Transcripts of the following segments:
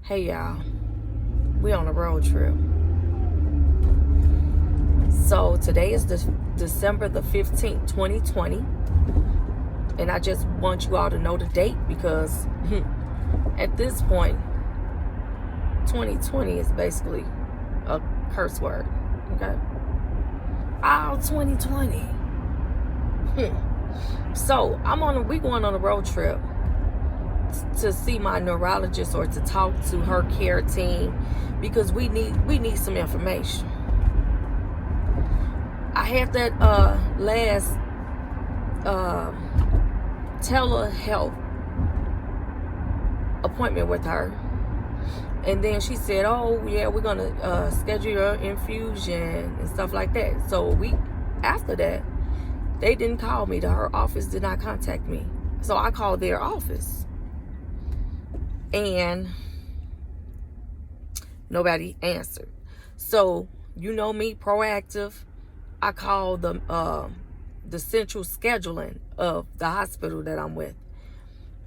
Hey y'all, we on a road trip. So today is December the 15th, 2020. And I just want you all to know the date because at this point, 2020 is basically a curse word. Okay? Oh, 2020. So we going on a road trip to see my neurologist or to talk to her care team because we need some information. I had that last telehealth appointment with her, and then she said, oh yeah, we're gonna schedule your infusion and stuff like that. So a week after that, they didn't call me. Her office did not contact me, so I called their office and nobody answered. So you know me, proactive. I called the central scheduling of the hospital that I'm with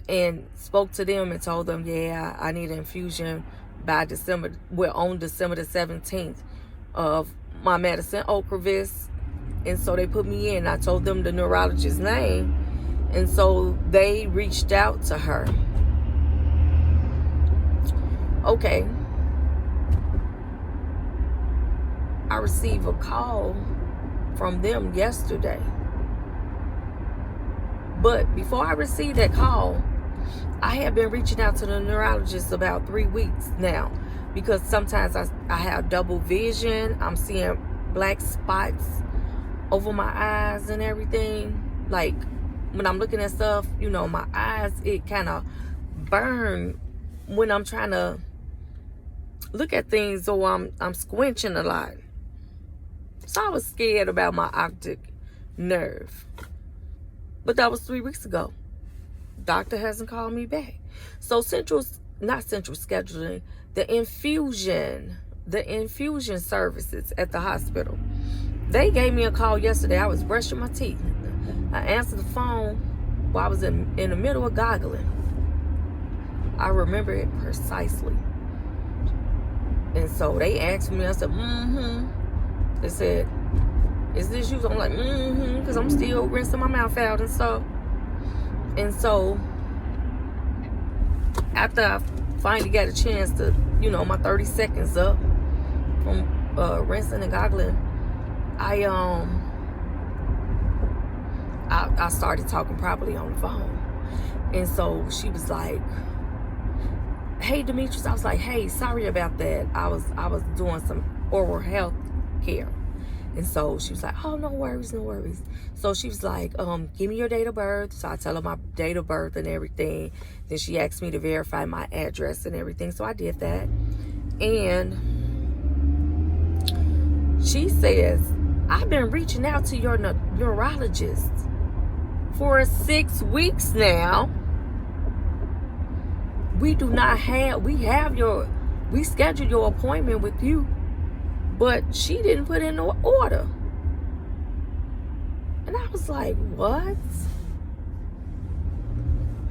and spoke to them and told them, yeah, I need an infusion by December the 17th of my medicine, Ocrevus. And so they put me in. I told them the neurologist's name, and so they reached out to her. Okay. I received a call from them yesterday. But before I received that call, I have been reaching out to the neurologist about 3 weeks now because sometimes I have double vision. I'm seeing black spots over my eyes and everything. Like when I'm looking at stuff, my eyes, it kind of burn when I'm trying to look at things, or I'm squinching a lot. So I was scared about my optic nerve. But that was 3 weeks ago. Doctor hasn't called me back. So not central scheduling, the infusion services at the hospital. They gave me a call yesterday. I was brushing my teeth. I answered the phone while I was in the middle of goggling. I remember it precisely. And so they asked me, I said, They said, is this you? I'm like, because I'm still rinsing my mouth out and stuff. And so after I finally got a chance to, my 30 seconds up from rinsing and goggling, I started talking properly on the phone. And so she was like, hey, Demetrius. I was like, hey, sorry about that. I was doing some oral health care. And so she was like, oh, no worries. So she was like, give me your date of birth. So I tell her my date of birth and everything. Then she asked me to verify my address and everything. So I did that. And she says, I've been reaching out to your neurologist for 6 weeks now. We scheduled your appointment with you, but she didn't put in no order. And I was like, what?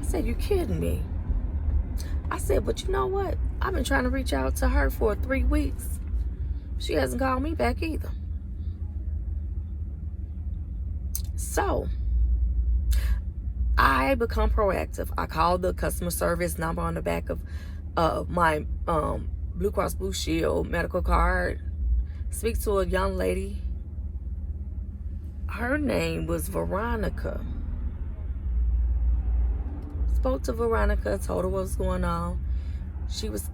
I said, you kidding me? I said, but you know what? I've been trying to reach out to her for 3 weeks. She hasn't called me back either. So I become proactive. I called the customer service number on the back of my Blue Cross Blue Shield medical card. Speak to a young lady. Her name was Veronica. Spoke to Veronica, told her what was going on. She was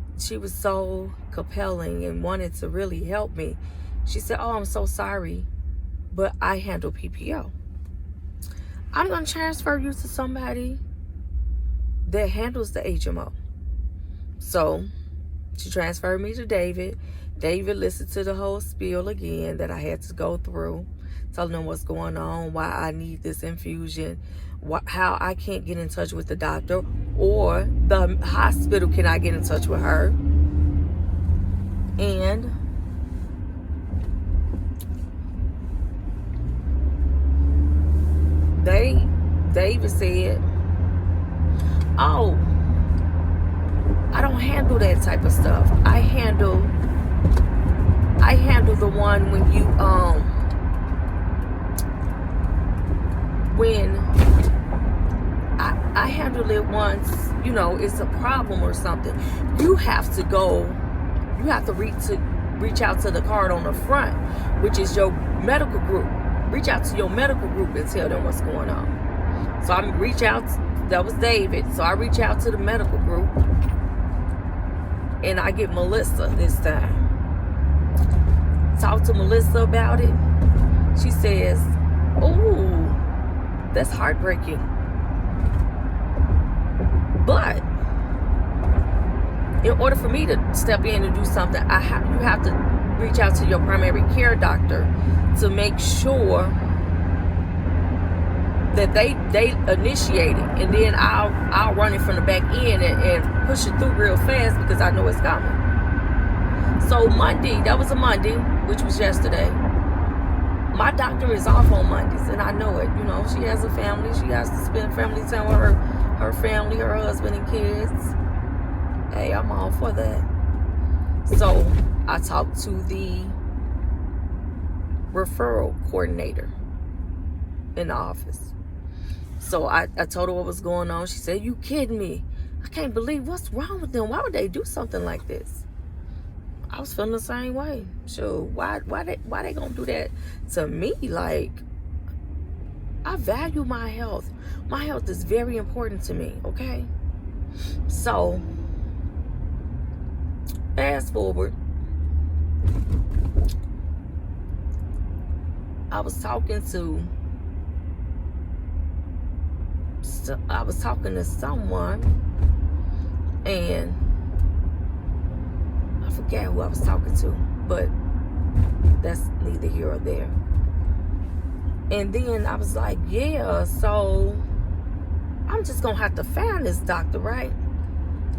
so compelling and wanted to really help me. She said, oh, I'm so sorry, but I handle PPO. I'm going to transfer you to somebody that handles the HMO. So she transferred me to David. David listened to the whole spiel again that I had to go through, telling them what's going on, why I need this infusion, how I can't get in touch with the doctor, or the hospital cannot get in touch with her. And David said, oh, I don't handle handle that type of stuff. I handle the one when you when I handle it once, you know, it's a problem or something. You have to reach out to the card on the front, which is your medical group. Reach out to your medical group and tell them what's going on. So I reach out, that was David. So I reach out to the medical group and I get Melissa this time. Talk to Melissa about it. She says, "Oh, that's heartbreaking. But in order for me to step in and do something, you have to reach out to your primary care doctor to make sure that they initiate it, and then I'll run it from the back end and push it through real fast because I know it's coming." So Monday, that was a Monday, which was yesterday. My doctor is off on Mondays, and I know it. You know, she has a family. She has to spend family time with her family, her husband and kids. Hey, I'm all for that. So I talked to the referral coordinator in the office. So I told her what was going on. She said, "You kidding me? I can't believe what's wrong with them. Why would they do something like this?" I was feeling the same way. So why they gonna do that to me? Like, I value my health. My health is very important to me, okay? So fast forward, I was talking to someone, and I forget who I was talking to, but that's neither here or there. And then I was like, yeah, so I'm just gonna have to find this doctor, right?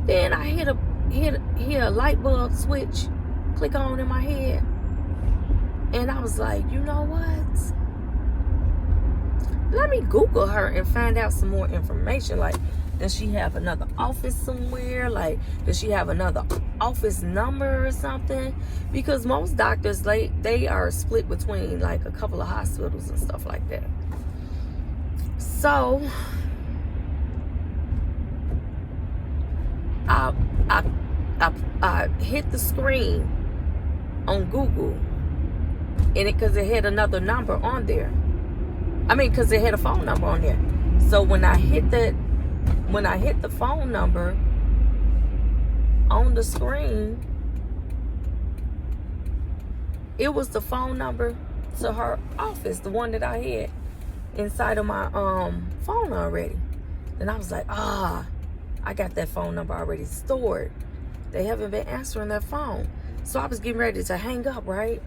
Then I hear a light bulb switch click on in my head, and I was like, you know what? Let me Google her and find out some more information. Like, does she have another office somewhere? Like, does she have another office number or something? Because most doctors, they are split between like a couple of hospitals and stuff like that. So I hit the screen on Google, and because it had another number on there. I mean, because it had a phone number on there. So when I hit the phone number on the screen, it was the phone number to her office, the one that I had inside of my phone already. And I was like, I got that phone number already stored. They haven't been answering their phone. So I was getting ready to hang up, right?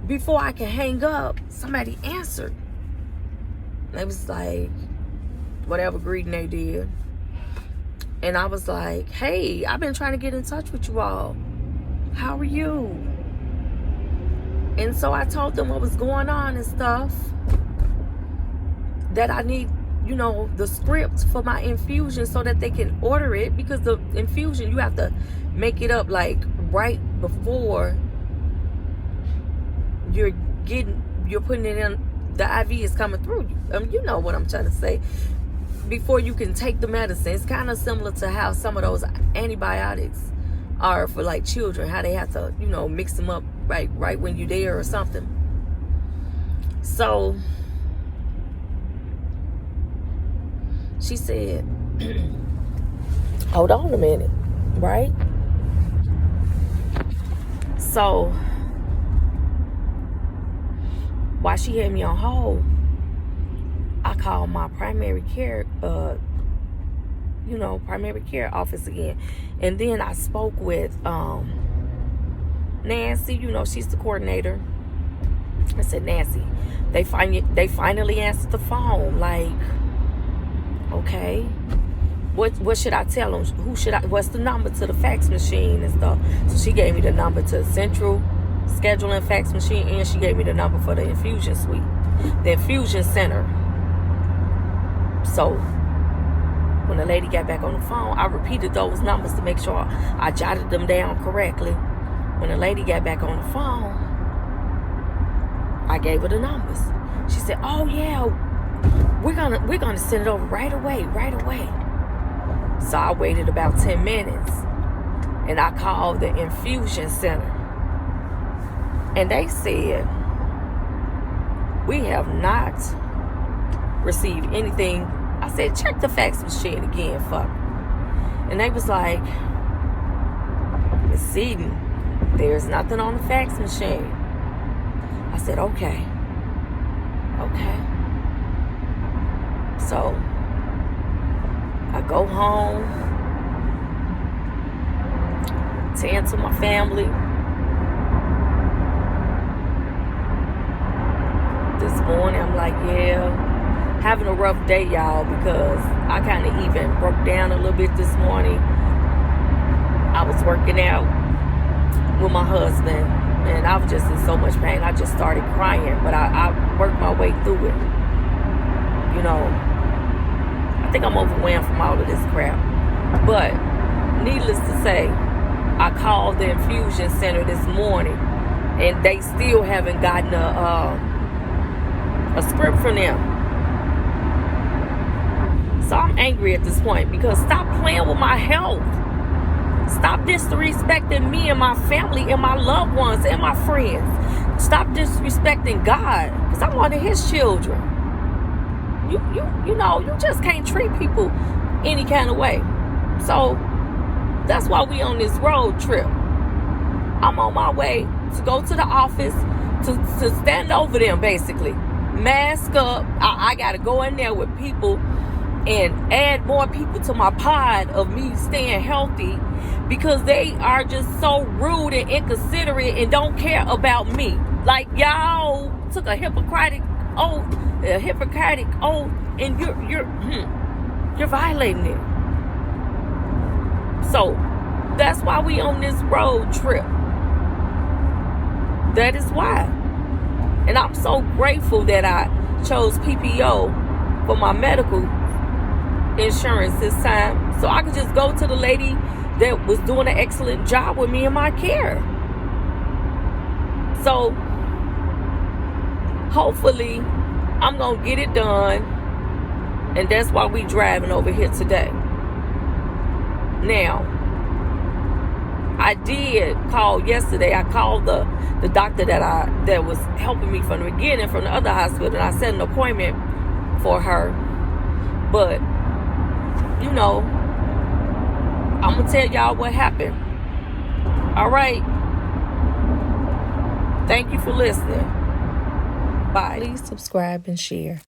Before I could hang up, somebody answered. They was like, whatever greeting they did. And I was like, hey, I've been trying to get in touch with you all. How are you? And so I told them what was going on and stuff. That I need, you know, the script for my infusion so that they can order it. Because the infusion, you have to make it up like right before you're putting it in, the IV is coming through you. You know what I'm trying to say. Before you can take the medicine. It's kind of similar to how some of those antibiotics are for like children, how they have to, you know, mix them up right when you're there or something. So she said, hold on a minute, right? So while she had me on hold, I called my primary care, primary care office again. And then I spoke with Nancy, you know, she's the coordinator. I said, Nancy, they finally answered the phone. Like, okay, what should I tell them? What's the number to the fax machine and stuff? So she gave me the number to Central Scheduling Fax Machine, and she gave me the number for the infusion suite, the infusion center. So when the lady got back on the phone, I repeated those numbers to make sure I jotted them down correctly. When the lady got back on the phone, I gave her the numbers. She said, "Oh yeah, we're gonna send it over right away." So I waited about 10 minutes, and I called the infusion center, and they said, "We have not received anything." I said, "Check the fax machine again for me." And they was like, "Miss Seaton, there's nothing on the fax machine." I said, okay. So I go home, tend to my family. This morning I'm like, yeah, having a rough day, y'all, because I kind of even broke down a little bit this morning. I was working out with my husband, and I was just in so much pain. I just started crying, but I worked my way through it. You know, I think I'm overwhelmed from all of this crap. But needless to say, I called the infusion center this morning, and they still haven't gotten a script from them. So I'm angry at this point, because stop playing with my health. Stop disrespecting me and my family and my loved ones and my friends. Stop disrespecting God, because I'm one of his children. You know, you just can't treat people any kind of way. So that's why we on this road trip. I'm on my way to go to the office to stand over them, basically. Mask up. I got to go in there with people and add more people to my pod of me staying healthy, because they are just so rude and inconsiderate and don't care about me. Like, y'all took a Hippocratic oath, and you're violating it. So that's why we on this road trip. That is why. And I'm so grateful that I chose PPO for my medical insurance this time, so I could just go to the lady that was doing an excellent job with me in my care. So hopefully I'm gonna get it done, and that's why we driving over here today. Now, I did call yesterday. I called the doctor that was helping me from the beginning from the other hospital, and I set an appointment for her. But you know, I'm gonna tell y'all what happened. All right. Thank you for listening. Bye. Please subscribe and share.